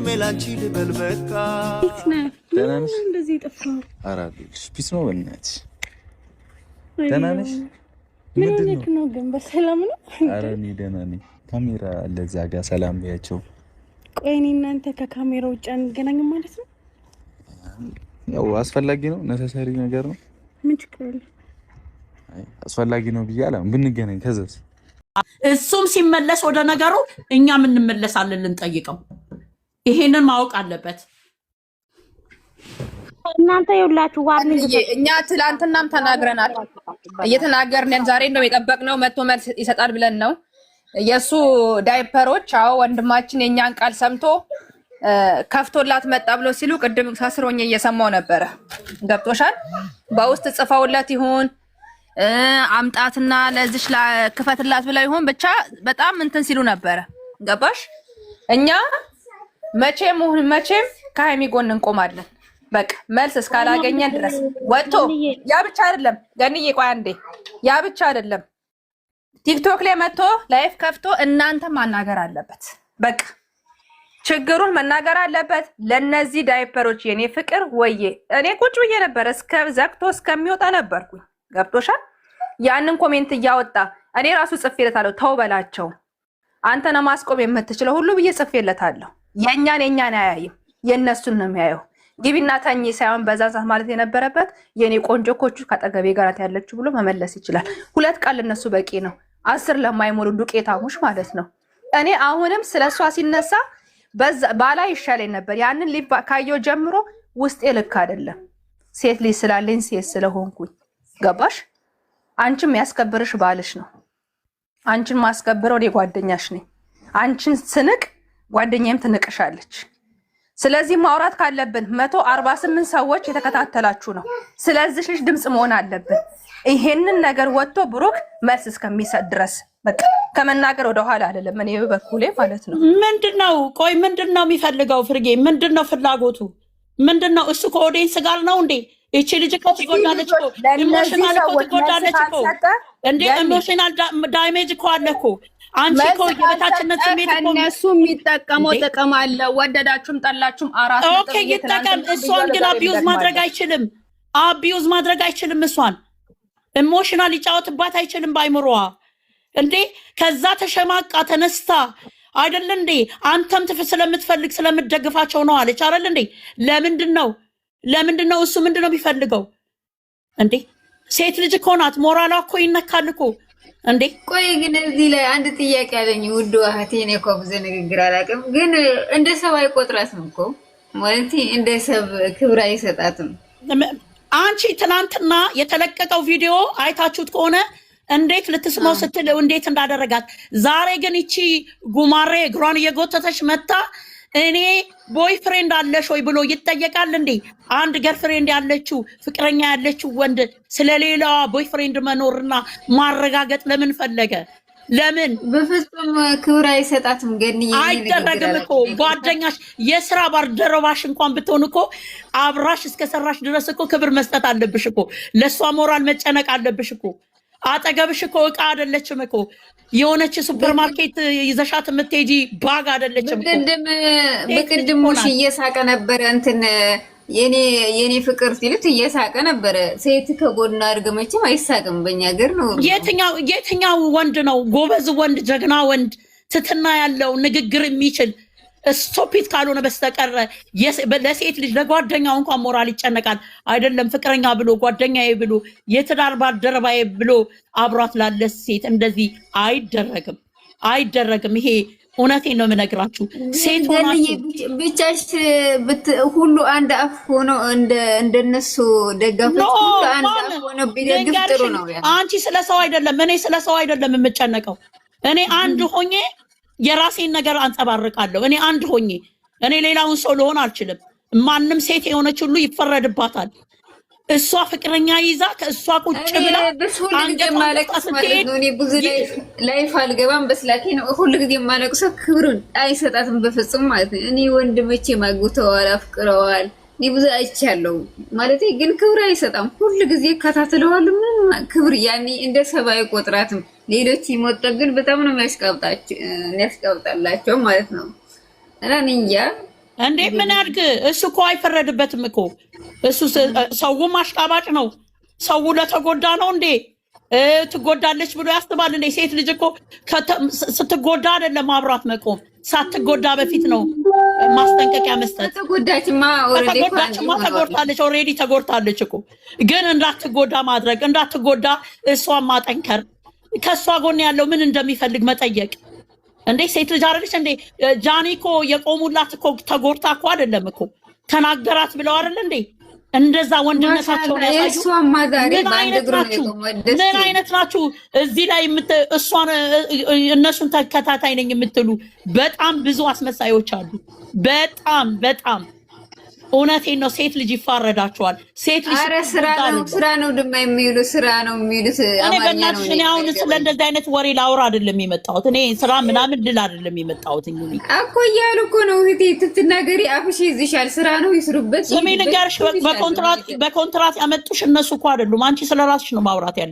እድሜ ላንቺ ልበል በቃ ደህና ነሽ? እንደዚህ ጠፋው። አራግልሽ ፒስ ነው በእናትሽ። ደህና ነሽ? ምንድን ነው ግን በሰላም ነው? ኧረ እኔ ደህና ነኝ። ካሜራ አለ እዛ ጋር ሰላም በያቸው። ቆይ እኔ እናንተ ከካሜራ ውጭ አንገናኝም ማለት ነው? ያው አስፈላጊ ነው፣ ነሰሰሪ ነገር ነው። ምን ችግር አለ? አይ አስፈላጊ ነው ብያለሁ። ብንገናኝ ከዛስ እሱም ሲመለስ ወደ ነገሩ እኛም እንመለሳለን ልንጠይቀው። ይሄንን ማወቅ አለበት። እናንተ ይውላችሁ ዋርኒንግ እኛ ትላንትናም ተናግረናል። እየተናገርን ዛሬ ነው የጠበቅነው መጥቶ መልስ ይሰጣል ብለን ነው። የሱ ዳይፐሮች አዎ ወንድማችን የኛን ቃል ሰምቶ ከፍቶላት መጣ ብሎ ሲሉ ቅድም ሳስሮኝ እየሰማው ነበረ። ገብቶሻል? በውስጥ ጽፈውለት ይሁን አምጣትና ለዚሽ ክፈትላት ብለው ይሁን ብቻ በጣም እንትን ሲሉ ነበረ። ገባሽ? እኛ መቼም ከሀይሚ ጎን እንቆማለን። በቃ መልስ እስካላገኘን ድረስ ወጥቶ ያ ብቻ አይደለም ገንዬ፣ ቆይ አንዴ፣ ያ ብቻ አይደለም ቲክቶክ ላይ መጥቶ ላይፍ ከፍቶ እናንተ ማናገር አለበት። በቃ ችግሩን መናገር አለበት። ለነዚህ ዳይፐሮች የኔ ፍቅር ወዬ እኔ ቁጭ ብዬ ነበር እስከ ዘግቶ እስከሚወጣ ነበርኩኝ። ገብቶሻል? ያንን ኮሜንት እያወጣ እኔ ራሱ ጽፌለታለሁ። ተው በላቸው አንተ ነው ማስቆም የምትችለው ሁሉ ብዬ ጽፌለታለሁ። የኛን አያይም የነሱን ነው የሚያየው። ግቢና ተኝ ሳይሆን በዛን ሰዓት ማለት የነበረበት የኔ ቆንጆኮቹ ከጠገቤ ጋር ያለችው ብሎ መመለስ ይችላል። ሁለት ቃል እነሱ በቂ ነው። 10 ለማይሞሉ ዱቄታሞች ማለት ነው። እኔ አሁንም ስለሷ ሲነሳ ባላ ይሻለኝ ነበር። ያንን ሊብ ካየው ጀምሮ ውስጤ ልክ አይደለም። ሴት ልጅ ስላለኝ ሴት ስለሆንኩኝ ገባሽ? አንቺም ያስከብርሽ ባልሽ ነው። አንቺን ማስከብረው እኔ ጓደኛሽ ነኝ። አንቺን ስንቅ ጓደኛዬም ትንቅሻለች። ስለዚህ ማውራት ካለብን 148 ሰዎች የተከታተላችሁ ነው። ስለዚህ ልጅ ድምጽ መሆን አለብን። ይሄንን ነገር ወጥቶ ብሩክ መልስ እስከሚሰጥ ድረስ በቃ ከመናገር ወደ ኋላ አይደለም። እኔ በበኩሌ ማለት ነው። ምንድነው ቆይ ምንድነው የሚፈልገው? ፍርጌ ምንድነው ፍላጎቱ? ምንድነው እሱ ከኦዲየንስ ጋር ነው እንዴ? እቺ ልጅ እኮ ትጎዳለች እኮ ኢሞሽናል እኮ ትጎዳለች እኮ እንዴ! ኢሞሽናል ዳሜጅ እኮ አለ እኮ። አንቺ እኮ የበታችነት ስሜት እኮ እነሱ የሚጠቀመው ጥቅም አለ። ወደዳችሁም ጠላችሁም አራስ ነው። ኦኬ ይጠቀም። እሷን ግን አቢዩዝ ማድረግ አይችልም። አቢዩዝ ማድረግ አይችልም። እሷን ኢሞሽናል ሊጫወትባት አይችልም ባይምሮዋ እንዴ። ከዛ ተሸማቃ ተነስታ አይደል እንዴ? አንተም ትፍ ስለምትፈልግ ስለምትደግፋቸው ነው አለች አይደል እንዴ? ለምንድነው እሱ ምንድነው የሚፈልገው እንዴ? ሴት ልጅ እኮ ናት። ሞራሏ እኮ ይነካል እኮ እንዴ። ቆይ ግን እዚህ ላይ አንድ ጥያቄ አለኝ ውድ እህቴ። እኔ እኮ ብዙ ንግግር አላውቅም፣ ግን እንደ ሰብ አይቆጥራትም እኮ ማለት እንደ ሰብ ክብር አይሰጣትም። አንቺ ትናንትና የተለቀቀው ቪዲዮ አይታችሁት ከሆነ እንዴት ልትስመው ስትል እንዴት እንዳደረጋት። ዛሬ ግን እቺ ጉማሬ እግሯን እየጎተተች መታ እኔ ቦይፍሬንድ አለሽ ወይ ብሎ ይጠየቃል እንዴ? አንድ ገርፍሬንድ ያለችው ፍቅረኛ ያለችው ወንድ ስለሌላዋ ቦይፍሬንድ መኖርና ማረጋገጥ ለምን ፈለገ? ለምን? በፍጹም ክብር አይሰጣትም። ገንዬ አይደረግም እኮ ጓደኛሽ፣ የስራ ባልደረባሽ እንኳን ብትሆን እኮ አብራሽ እስከሰራሽ ድረስ እኮ ክብር መስጠት አለብሽ እኮ። ለሷ ሞራል መጨነቅ አለብሽ እኮ። አጠገብሽ እኮ እቃ አይደለችም እኮ። የሆነች ሱፐርማርኬት ይዘሻት የምትሄጂ ባግ አይደለችም እኮ። በቅድም ሙሽ እየሳቀ ነበረ እንትን የኔ ፍቅር ሲሉት እየሳቀ ነበረ። ሴት ከጎና አድርገመችም አይሳቅም። በእኛ ሀገር ነው። የትኛው ወንድ ነው ጎበዝ ወንድ፣ ጀግና ወንድ፣ ትትና ያለው ንግግር የሚችል ስቶፒት ካልሆነ በስተቀር ለሴት ልጅ ለጓደኛው እንኳን ሞራል ይጨነቃል አይደለም? ፍቅረኛ ብሎ ጓደኛዬ ብሎ የትዳር ባልደረባዬ ብሎ አብሯት ላለ ሴት እንደዚህ አይደረግም። ይሄ እውነቴን ነው የምነግራችሁ። ሴት ሆናችሁ ብቻሽ ሁሉ አንድ አፍ ሆኖ እንደነሱ ደጋፊዎች ሁሉ አንድ አፍ ሆኖ ቢደግፍ ጥሩ ነው። አንቺ ስለ ሰው አይደለም፣ እኔ ስለ ሰው አይደለም የምጨነቀው። እኔ አንድ ሆኜ የራሴን ነገር አንጸባርቃለሁ። እኔ አንድ ሆኜ እኔ ሌላውን ሰው ልሆን አልችልም። ማንም ሴት የሆነች ሁሉ ይፈረድባታል። እሷ ፍቅረኛ ይዛ ከእሷ ቁጭ ብላ አንገት ማለቅስ ማለት ነው። እኔ ብዙ ላይፍ አልገባም በስላኬ ነው ሁሉ ጊዜ ማለቅሰው። ክብሩን አይሰጣትም በፍጹም ማለት ነው። እኔ ወንድሞቼ ማግብተዋል፣ አፍቅረዋል። እኔ ብዙ አይቻለሁ ማለት ግን ክብር አይሰጣም። ሁሉ ጊዜ ከታተለዋል። ምን ክብር ያኔ እንደ ሰባይ ቆጥራትም። ሌሎች ይሞጣ ግን በጣም ነው የሚያስቀብጣላቸው ማለት ነው። እና እንጃ እንዴ ምን ያድርግ? እሱ እኮ አይፈረድበትም እኮ እሱ ሰውም አሽቃባጭ ነው። ሰው ለተጎዳ ነው እንዴ ትጎዳለች ብሎ ያስባል እንዴ? ሴት ልጅ እኮ ስትጎዳ አይደለም አብራት መቆም፣ ሳትጎዳ በፊት ነው ማስጠንቀቂያ መስጠት። ተጎዳችማ ኦልሬዲ ተጎድታለች እኮ። ግን እንዳትጎዳ ማድረግ፣ እንዳትጎዳ እሷን ማጠንከር፣ ከእሷ ጎን ያለው ምን እንደሚፈልግ መጠየቅ። እንዴ ሴት ልጅ አይደለች እንዴ? ጃኒ እኮ የቆሙላት እኮ ተጎድታ እኮ አይደለም እኮ ተናገራት ብለው አይደል እንዴ? እንደዛ ወንድነታቸውን ያሳዩ። ምን አይነት ናችሁ? እዚህ ላይ እሷን እነሱን ተከታታይ ነኝ የምትሉ በጣም ብዙ አስመሳዮች አሉ። በጣም እውነቴን ነው። ሴት ልጅ ይፋረዳቸዋል። ሴት ልጅ ስራ ነው ድማ የሚሉ ስራ ነው የሚሉት። እኔ በእናትሽ እኔ አሁን ስለ እንደዚህ አይነት ወሬ ላውራ አይደለም የመጣሁት። እኔ ስራ ምናምን ድል አይደለም የመጣሁት። እንግዲህ እኮ እያሉ እኮ ነው እህቴ፣ ትትናገሪ አፍሽ ይዝሻል። ስራ ነው ይስሩበት። ስሜ ልንገርሽ፣ በኮንትራት ያመጡሽ እነሱ እኮ አይደሉም። አንቺ ስለራስሽ ነው ማውራት ያለ